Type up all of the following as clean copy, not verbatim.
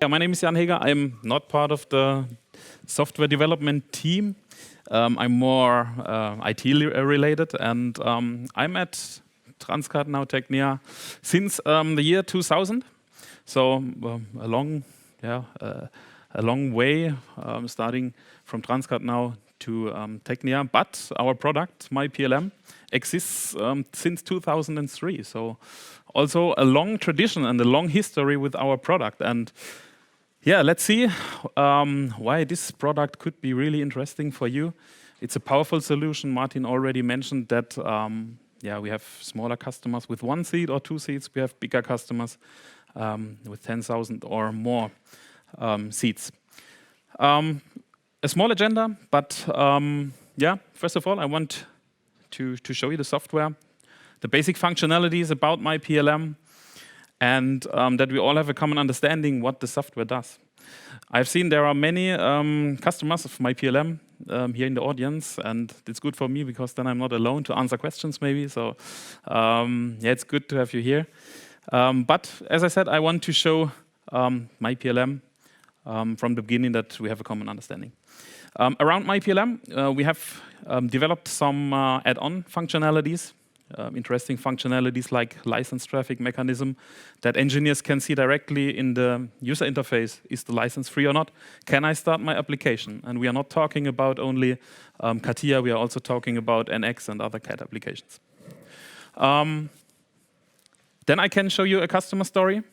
Yeah, my name is Jan Heger. I'm not part of the software development team. I'm more IT related, and I'm at Transcat now, TECHNIA, since the year 2000. So a long way, starting from Transcat now to TECHNIA. But our product, myPLM, exists since 2003. So also a long tradition and a long history with our product. And yeah, let's see why this product could be really interesting for you. It's a powerful solution. Martin already mentioned that we have smaller customers with 1 seat or 2 seats. We have bigger customers with 10,000 or more seats. A small agenda, but first of all, I want to show you the software, the basic functionalities about myPLM, and that we all have a common understanding what the software does. I've seen there are many customers of myPLM here in the audience, and it's good for me because then I'm not alone to answer questions maybe. So it's good to have you here. But as I said, I want to show myPLM from the beginning that we have a common understanding. Around myPLM, we have developed some add-on functionalities, interesting functionalities like license traffic mechanism that engineers can see directly in the user interface. Is the license free or not? Can I start my application? And we are not talking about only CATIA, we are also talking about NX and other CAD applications. Then I can show you a customer story.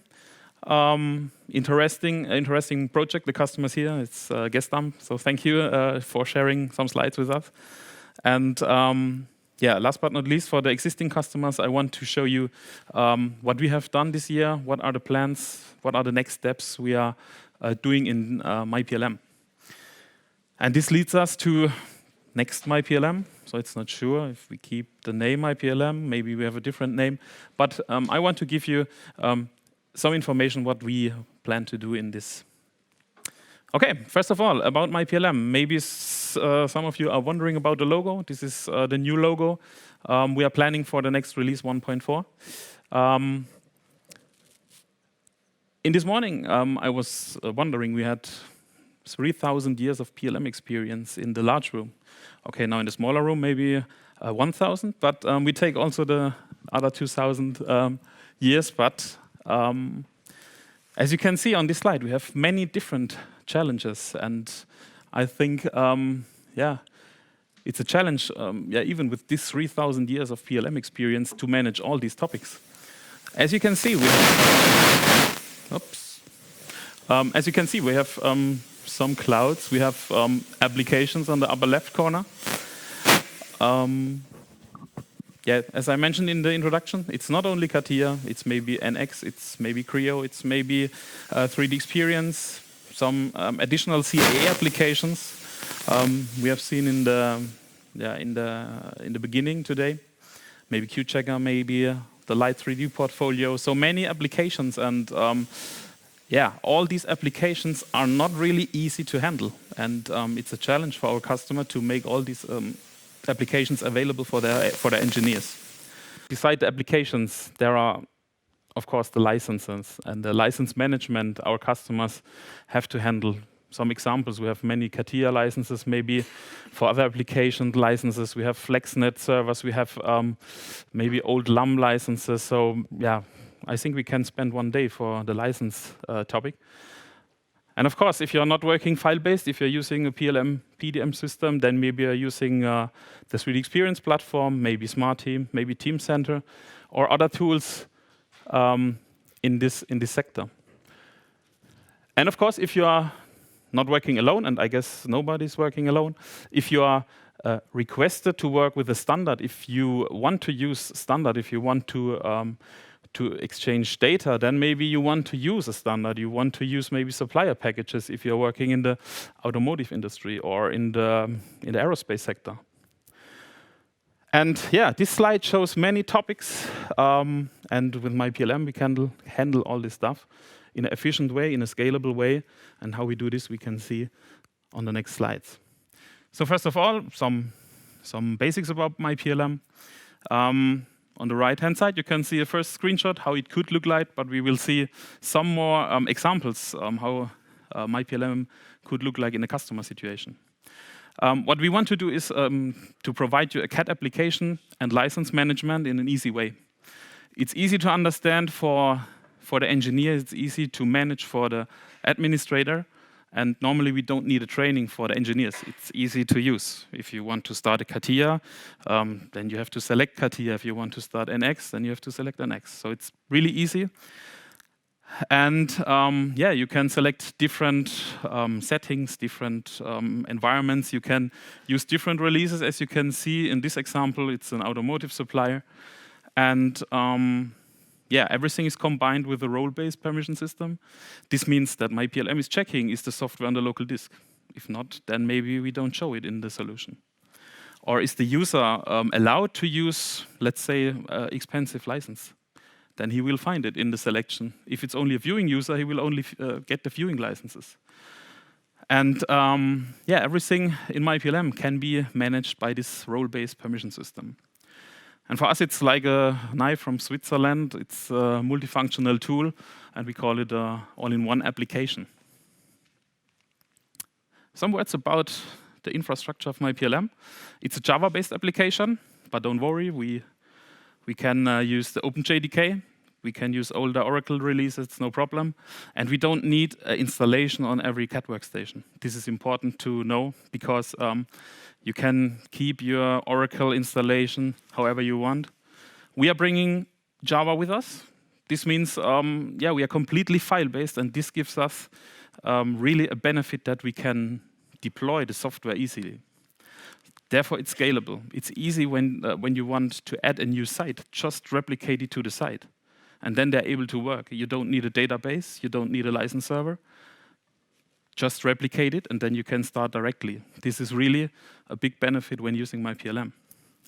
Interesting project. The customer's here. It's Gestam. So thank you for sharing some slides with us. And last but not least, for the existing customers, I want to show you what we have done this year. What are the plans? What are the next steps we are doing in myPLM? And this leads us to next myPLM. So it's not sure if we keep the name myPLM. Maybe we have a different name. But I want to give you some information what we plan to do in this. Okay, first of all, about myPLM. Maybe some of you are wondering about the logo. This is the new logo. We are planning for the next release 1.4. In this morning, I was wondering, we had 3,000 years of PLM experience in the large room. Okay, now in the smaller room, maybe 1,000, but we take also the other 2,000 years. But as you can see on this slide, we have many different challenges, and I think, it's a challenge, even with this 3,000 years of PLM experience to manage all these topics. As you can see, we have, some clouds. We have applications on the upper left corner. As I mentioned in the introduction, it's not only CATIA, it's maybe NX, it's maybe Creo, it's maybe 3D Experience, some additional CAA applications we have seen in the beginning today. Maybe QChecker, maybe the Light 3D portfolio. So many applications, and all these applications are not really easy to handle, and it's a challenge for our customer to make all these applications available for their engineers. Beside the applications, there are, of course, the licenses and the license management our customers have to handle. Some examples, we have many CATIA licenses, maybe for other application licenses. We have FlexNet servers, we have maybe old LUM licenses. So I think we can spend one day for the license topic. And of course, if you're not working file-based, if you're using a PLM PDM system, then maybe you're using the 3D Experience platform, maybe Smart Team, maybe Team Center, or other tools in this sector. And of course, if you are not working alone, and I guess nobody's working alone, if you are requested to work with a standard, if you want to use standard, if you want to exchange data, then maybe you want to use a standard. You want to use maybe supplier packages if you're working in the automotive industry or in the aerospace sector. And this slide shows many topics. And with myPLM, we can handle all this stuff in an efficient way, in a scalable way. And how we do this, we can see on the next slides. So first of all, some basics about myPLM. On the right-hand side, you can see a first screenshot, how it could look like, but we will see some more examples how myPLM could look like in a customer situation. What we want to do is to provide you a CAD application and license management in an easy way. It's easy to understand for the engineer, it's easy to manage for the administrator, and normally we don't need a training for the engineers. It's easy to use. If you want to start a CATIA, then you have to select CATIA. If you want to start NX, then you have to select NX. So it's really easy. And yeah, you can select different settings, different environments. You can use different releases. As you can see in this example, it's an automotive supplier. And yeah, everything is combined with a role-based permission system. This means that myPLM is checking, is the software on the local disk? If not, then maybe we don't show it in the solution. Or is the user allowed to use, let's say, expensive license? Then he will find it in the selection. If it's only a viewing user, he will only get the viewing licenses. And yeah, everything in myPLM can be managed by this role-based permission system. And for us, it's like a knife from Switzerland. It's a multifunctional tool, and we call it an all-in-one application. Some words about the infrastructure of myPLM. It's a Java-based application, but don't worry, we can use the OpenJDK. We can use older Oracle releases, no problem. And we don't need installation on every CAD workstation. This is important to know because you can keep your Oracle installation however you want. We are bringing Java with us. This means, yeah, we are completely file-based, and this gives us really a benefit that we can deploy the software easily. Therefore, it's scalable. It's easy when you want to add a new site, just replicate it to the site. And then they're able to work. You don't need a database, you don't need a license server. Just replicate it, and then you can start directly. This is really a big benefit when using myPLM.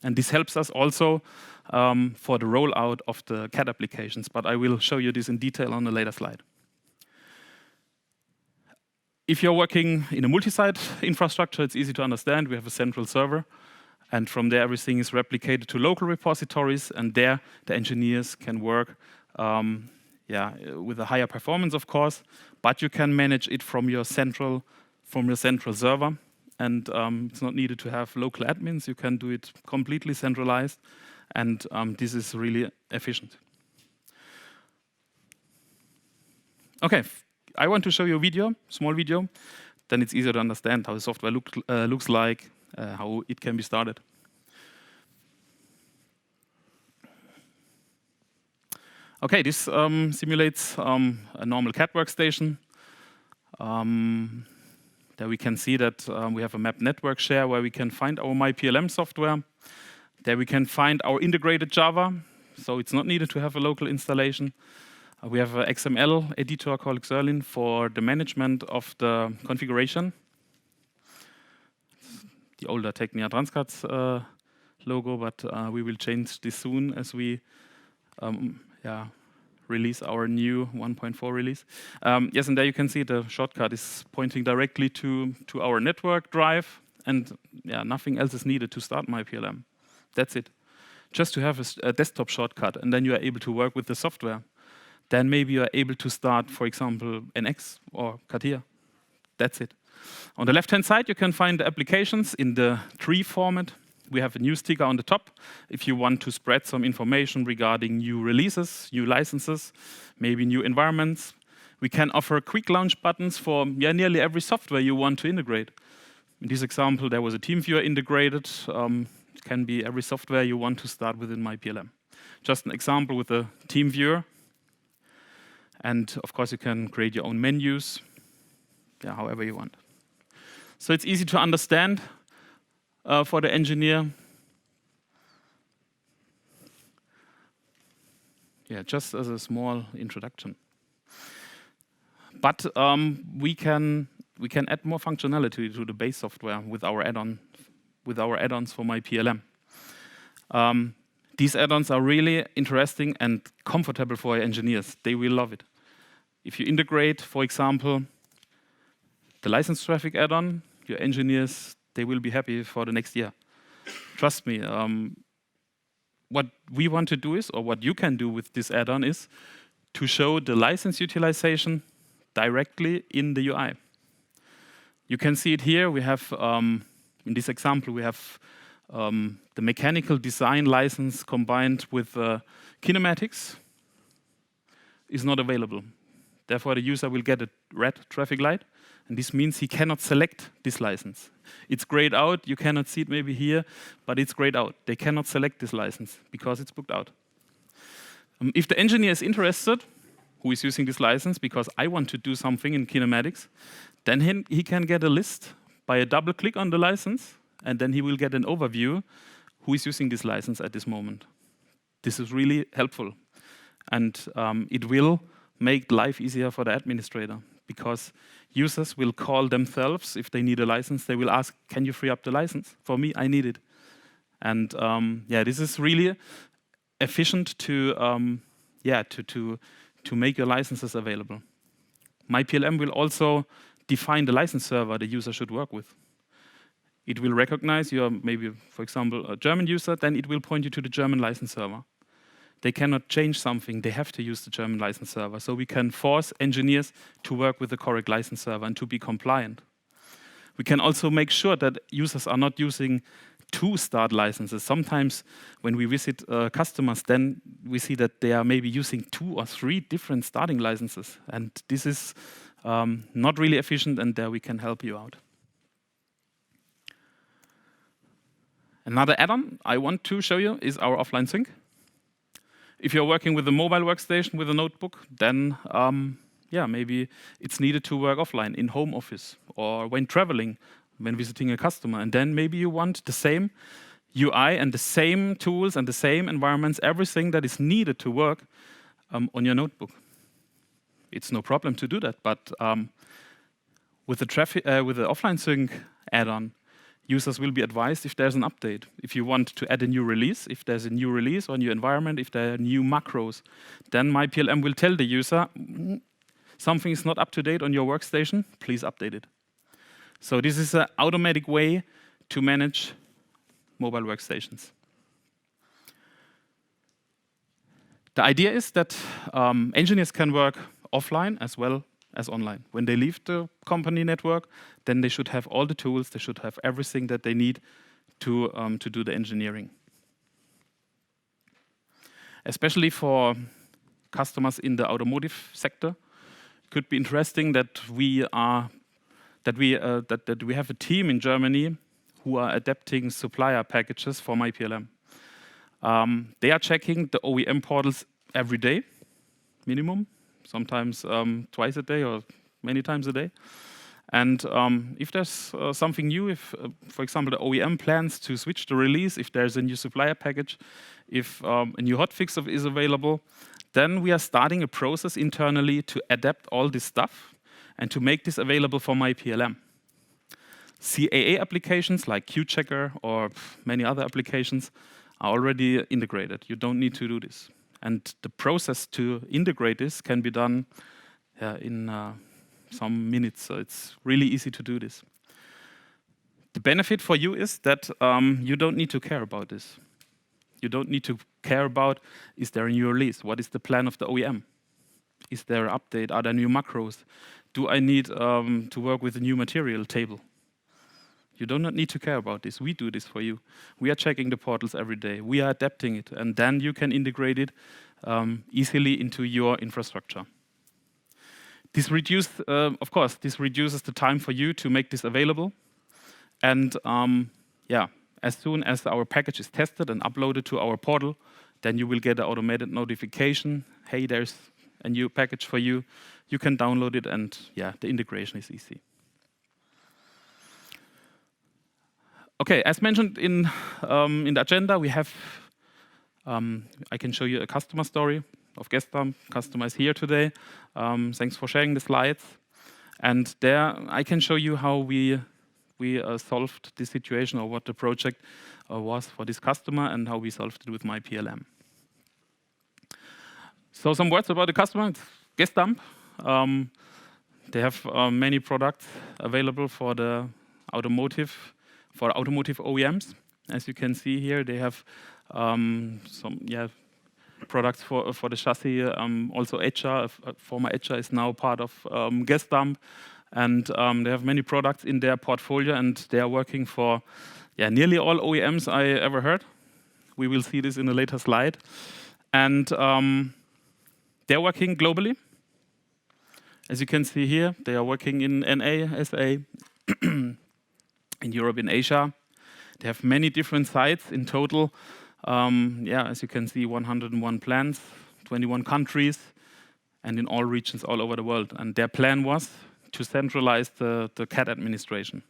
And this helps us also for the rollout of the CAD applications, but I will show you this in detail on a later slide. If you're working in a multi-site infrastructure, it's easy to understand. We have a central server, and from there everything is replicated to local repositories, and there the engineers can work yeah, with a higher performance, of course, but you can manage it from your central server, and it's not needed to have local admins. You can do it completely centralized, and this is really efficient. Okay, I want to show you a video, small video, then it's easier to understand how the software looks like, how it can be started. Okay, this simulates a normal CAD workstation. There we can see that we have a map network share where we can find our myPLM software. There we can find our integrated Java, so it's not needed to have a local installation. We have an XML editor called Xerlin for the management of the configuration. The older TECHNIA Transcats logo, but we will change this soon as we yeah, release our new 1.4 release. Yes, and there you can see the shortcut is pointing directly to our network drive, and yeah, nothing else is needed to start myPLM. That's it. Just to have a desktop shortcut, and then you are able to work with the software. Then maybe you are able to start, for example, NX or CATIA. That's it. On the left-hand side, you can find the applications in the tree format. We have a new sticker on the top. If you want to spread some information regarding new releases, new licenses, maybe new environments, we can offer quick launch buttons for nearly every software you want to integrate. In this example, there was a team viewer integrated. It can be every software you want to start within myPLM. Just an example with a team viewer. And of course, you can create your own menus, yeah, however you want. So it's easy to understand for the engineer. Yeah, just as a small introduction. But we can add more functionality to the base software with our add-ons for myPLM. These add-ons are really interesting and comfortable for engineers. They will love it. If you integrate, for example, the license traffic add-on, your engineers, they will be happy for the next year. Trust me, what we want to do is, or what you can do with this add-on is, to show the license utilization directly in the UI. You can see it here. We have, in this example, we have the mechanical design license combined with kinematics is not available. Therefore, the user will get a red traffic light, and this means he cannot select this license. It's grayed out. You cannot see it maybe here, but it's grayed out. They cannot select this license because it's booked out. If the engineer is interested, who is using this license, because I want to do something in kinematics, then he can get a list by a double click on the license, and then he will get an overview who is using this license at this moment. This is really helpful, and it will make life easier for the administrator, because users will call themselves if they need a license. They will ask, can you free up the license? For me, I need it. And this is really efficient to make your licenses available. myPLM will also define the license server the user should work with. It will recognize you're maybe, for example, a German user, then it will point you to the German license server. They cannot change something, they have to use the German license server. So we can force engineers to work with the correct license server and to be compliant. We can also make sure that users are not using 2 start licenses. Sometimes when we visit customers, then we see that they are maybe using 2 or 3 different starting licenses. And this is not really efficient, and there we can help you out. Another add-on I want to show you is our offline sync. If you're working with a mobile workstation with a notebook, then maybe it's needed to work offline in home office or when traveling, when visiting a customer. And then maybe you want the same UI and the same tools and the same environments, everything that is needed to work on your notebook. It's no problem to do that, but with the offline sync add-on, users will be advised if there's an update. If you want to add a new release, if there's a new release or new environment, if there are new macros, then myPLM will tell the user, something is not up to date on your workstation, please update it. So this is an automatic way to manage mobile workstations. The idea is that engineers can work offline as well as online. When they leave the company network, then they should have all the tools, they should have everything that they need to do the engineering. Especially for customers in the automotive sector, it could be interesting that we have a team in Germany who are adapting supplier packages for myPLM. They are checking the OEM portals every day, minimum, sometimes twice a day or many times a day. And if there's something new, if, for example, the OEM plans to switch the release, if there's a new supplier package, if a new hotfix is available, then we are starting a process internally to adapt all this stuff and to make this available for myPLM. CAA applications like QChecker or many other applications are already integrated. You don't need to do this. And the process to integrate this can be done in some minutes, so it's really easy to do this. The benefit for you is that you don't need to care about this. You don't need to care about, is there a new release? What is the plan of the OEM? Is there an update? Are there new macros? Do I need to work with a new material table? You do not need to care about this. We do this for you. We are checking the portals every day. We are adapting it, and then you can integrate it easily into your infrastructure. This reduces the time for you to make this available. And as soon as our package is tested and uploaded to our portal, then you will get an automated notification. Hey, there's a new package for you. You can download it, and the integration is easy. Okay, as mentioned in the agenda, we have, I can show you a customer story of gestern. Customer is here today. Thanks for sharing the slides. And there I can show you how we solved this situation, or what the project was for this customer, and how we solved it with myPLM. So some words about the customer. It's Gestamp. They have many products available for the automotive OEMs. As you can see here, they have some products for the chassis. Also HR, former HR is now part of Gestamp, and they have many products in their portfolio, and they are working for nearly all OEMs I ever heard. We will see this in a later slide. And they're working globally. As you can see here, they are working in NA, SA, in Europe, in Asia. They have many different sites in total. As you can see, 101 plants, 21 countries, and in all regions all over the world. And their plan was to centralize the CAD administration.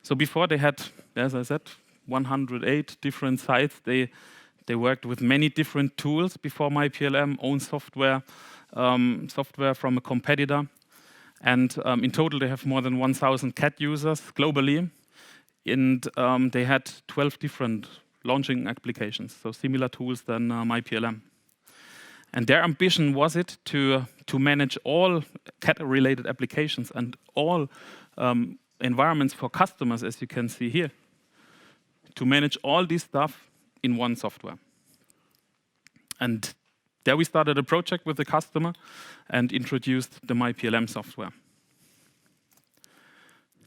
So before they had, as I said, 108 different sites. They worked with many different tools before myPLM, own software, software from a competitor. And in total, they have more than 1,000 CAD users globally. And they had 12 different launching applications, so similar tools than myPLM. And their ambition was it to manage all CAD-related applications and all environments for customers, as you can see here, to manage all this stuff in one software. And there we started a project with the customer and introduced the myPLM software.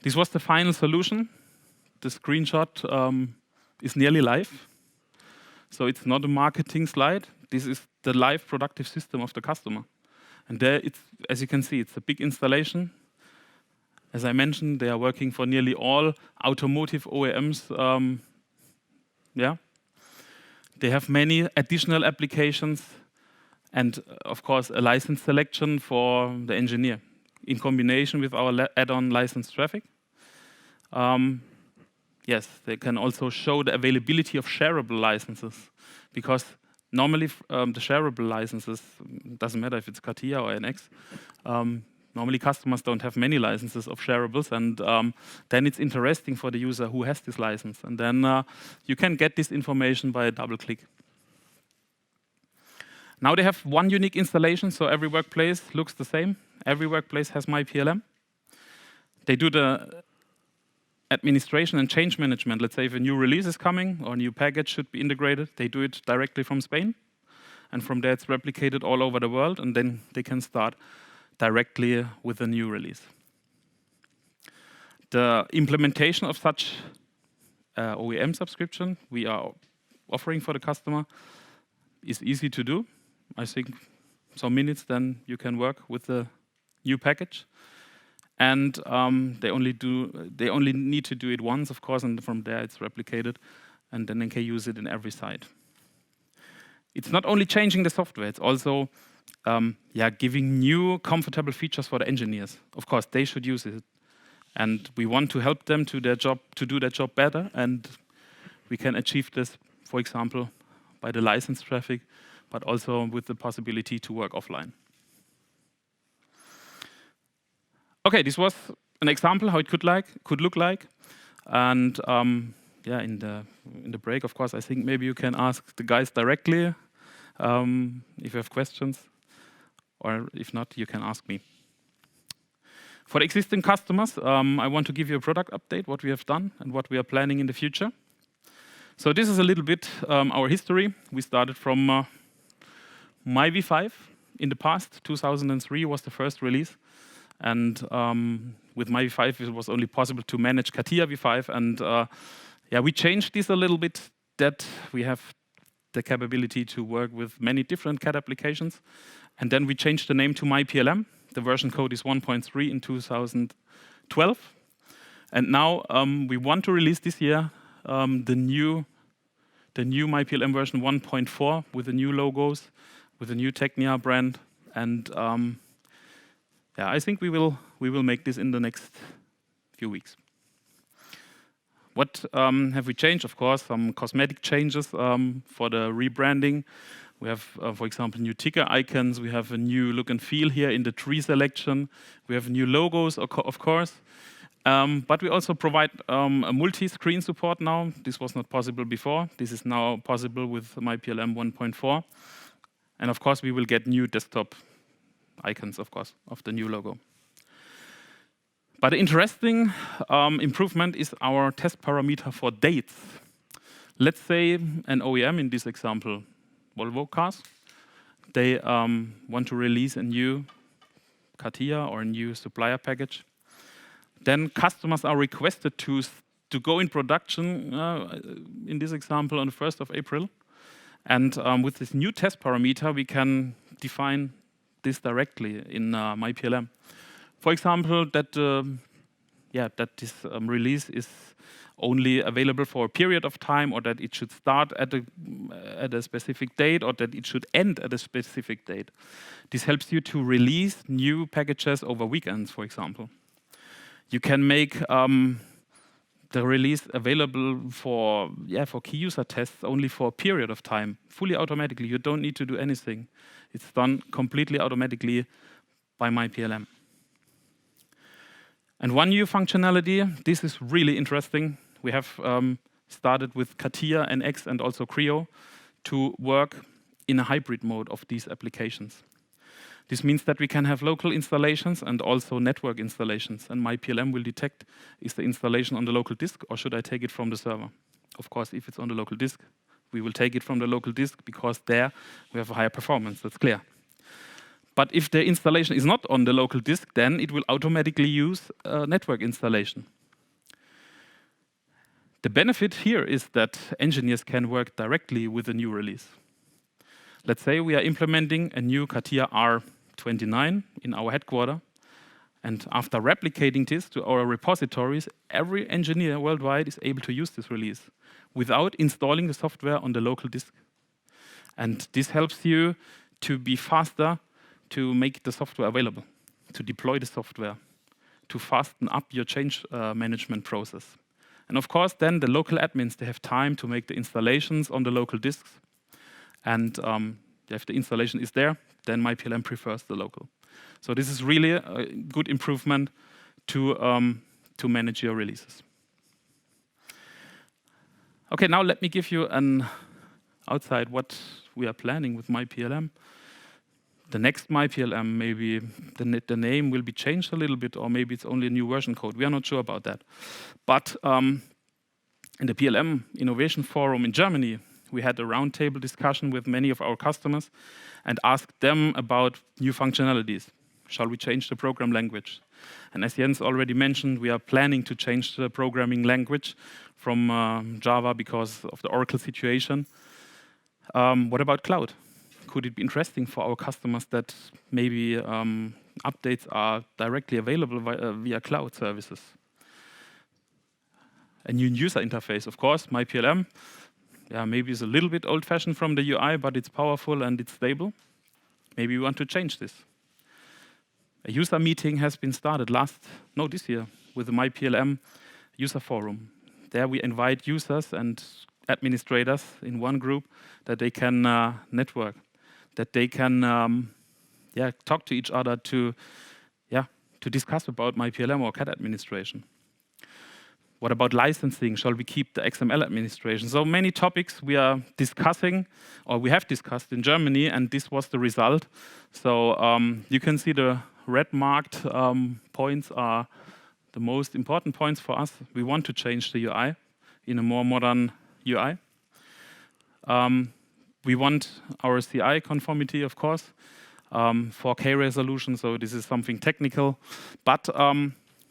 This was the final solution. The screenshot is nearly live. So it's not a marketing slide. This is the live productive system of the customer. And there, as you can see, it's a big installation. As I mentioned, they are working for nearly all automotive OEMs. They have many additional applications and, of course, a license selection for the engineer in combination with our add-on license traffic. Yes, they can also show the availability of shareable licenses, because normally the shareable licenses, doesn't matter if it's CATIA or NX, normally customers don't have many licenses of shareables, and then it's interesting for the user who has this license. And then you can get this information by a double click. Now they have one unique installation, so every workplace looks the same. Every workplace has myPLM. They do the administration and change management. Let's say if a new release is coming or a new package should be integrated, they do it directly from Spain. And from there it's replicated all over the world, and then they can start directly with a new release. The implementation of such OEM subscription we are offering for the customer is easy to do. I think some minutes, then you can work with the new package. And they only need to do it once, of course, and from there it's replicated, and then they can use it in every site. It's not only changing the software, it's also giving new comfortable features for the engineers. Of course, they should use it, and we want to help them to do their job better, and we can achieve this, for example, by the license traffic, but also with the possibility to work offline. Okay, this was an example how it could look like, and in the break, of course, I think maybe you can ask the guys directly if you have questions, or if not, you can ask me. For the existing customers, I want to give you a product update, what we have done and what we are planning in the future. So this is a little bit our history. We started from myV5 in the past. 2003 was the first release. And with myV5, it was only possible to manage CATIA V5. And we changed this a little bit, that we have the capability to work with many different CAD applications. And then we changed the name to myPLM. The version code is 1.3 in 2012. And now we want to release this year the new myPLM version 1.4 with the new logos, with the new TECHNIA brand. And I think we will make this in the next few weeks. What have we changed? Of course, some cosmetic changes for the rebranding. We have, for example, new ticker icons. We have a new look and feel here in the tree selection. We have new logos, of course. But we also provide a multi-screen support now. This was not possible before. This is now possible with myPLM 1.4. And of course, we will get new desktop icons, of course, of the new logo. But the interesting improvement is our test parameter for dates. Let's say an OEM, in this example, Volvo cars, they want to release a new CATIA or a new supplier package. Then customers are requested to go in production, in this example, on the 1st of April. And with this new test parameter, we can define this directly in myPLM. For example, that this release is only available for a period of time, or that it should start at a specific date, or that it should end at a specific date. This helps you to release new packages over weekends, for example. You can make the release available for key user tests only for a period of time, fully automatically. You don't need to do anything. It's done completely automatically by myPLM. And one new functionality, this is really interesting. We have started with CATIA, NX, and also Creo to work in a hybrid mode of these applications. This means that we can have local installations and also network installations. And myPLM will detect, is the installation on the local disk or should I take it from the server? Of course, if it's on the local disk, we will take it from the local disk because there we have a higher performance, that's clear. But if the installation is not on the local disk, then it will automatically use a network installation. The benefit here is that engineers can work directly with a new release. Let's say we are implementing a new CATIA R29 in our headquarter, and after replicating this to our repositories, every engineer worldwide is able to use this release without installing the software on the local disk. And this helps you to be faster to make the software available, to deploy the software, to fasten up your change management process. And of course, then the local admins, they have time to make the installations on the local disks. And if the installation is there, then myPLM prefers the local. So this is really a good improvement to manage your releases. Okay, now let me give you an outside what we are planning with myPLM. The next myPLM, maybe the name will be changed a little bit, or maybe it's only a new version code. We are not sure about that. But in the PLM Innovation Forum in Germany, we had a roundtable discussion with many of our customers and asked them about new functionalities. Shall we change the program language? And as Jens already mentioned, we are planning to change the programming language from Java because of the Oracle situation. What about cloud? Could it be interesting for our customers that maybe updates are directly available via cloud services? A new user interface, of course, myPLM. Maybe it's a little bit old-fashioned from the UI, but it's powerful and it's stable. Maybe we want to change this. A user meeting has been started this year with the myPLM user forum. There we invite users and administrators in one group that they can network, that they can talk to each other to discuss about myPLM or CAD administration. What about licensing? Shall we keep the XML administration? So many topics we are discussing, or we have discussed in Germany, and this was the result. So you can see the red marked points are the most important points for us. We want to change the UI in a more modern UI. We want our CI conformity, of course, 4K resolution, so this is something technical. But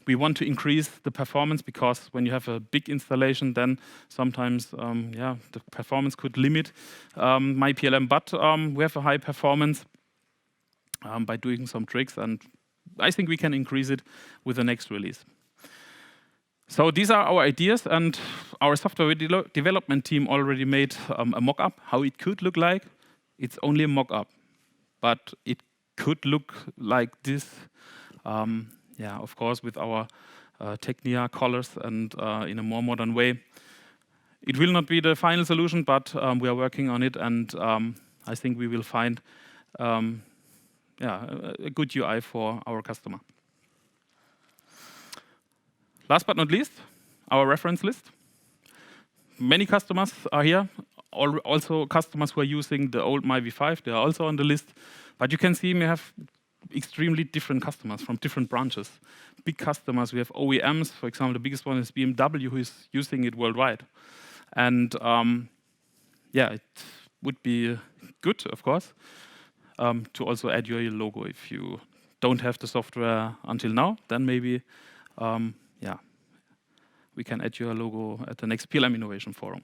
we want to increase the performance because when you have a big installation, then sometimes the performance could limit myPLM. But we have a high performance by doing some tricks, and I think we can increase it with the next release. So these are our ideas, and our software development team already made a mock-up, how it could look like. It's only a mock-up, but it could look like this, of course, with our TECHNIA colors and in a more modern way. It will not be the final solution, but we are working on it, and I think we will find a good UI for our customer. Last but not least, our reference list. Many customers are here, also customers who are using the old myV5, they are also on the list. But you can see we have extremely different customers from different branches. Big customers, we have OEMs, for example, the biggest one is BMW, who is using it worldwide. And yeah, it would be good, of course, to also add your logo. If you don't have the software until now, then maybe, yeah, we can add your logo at the next PLM Innovation Forum.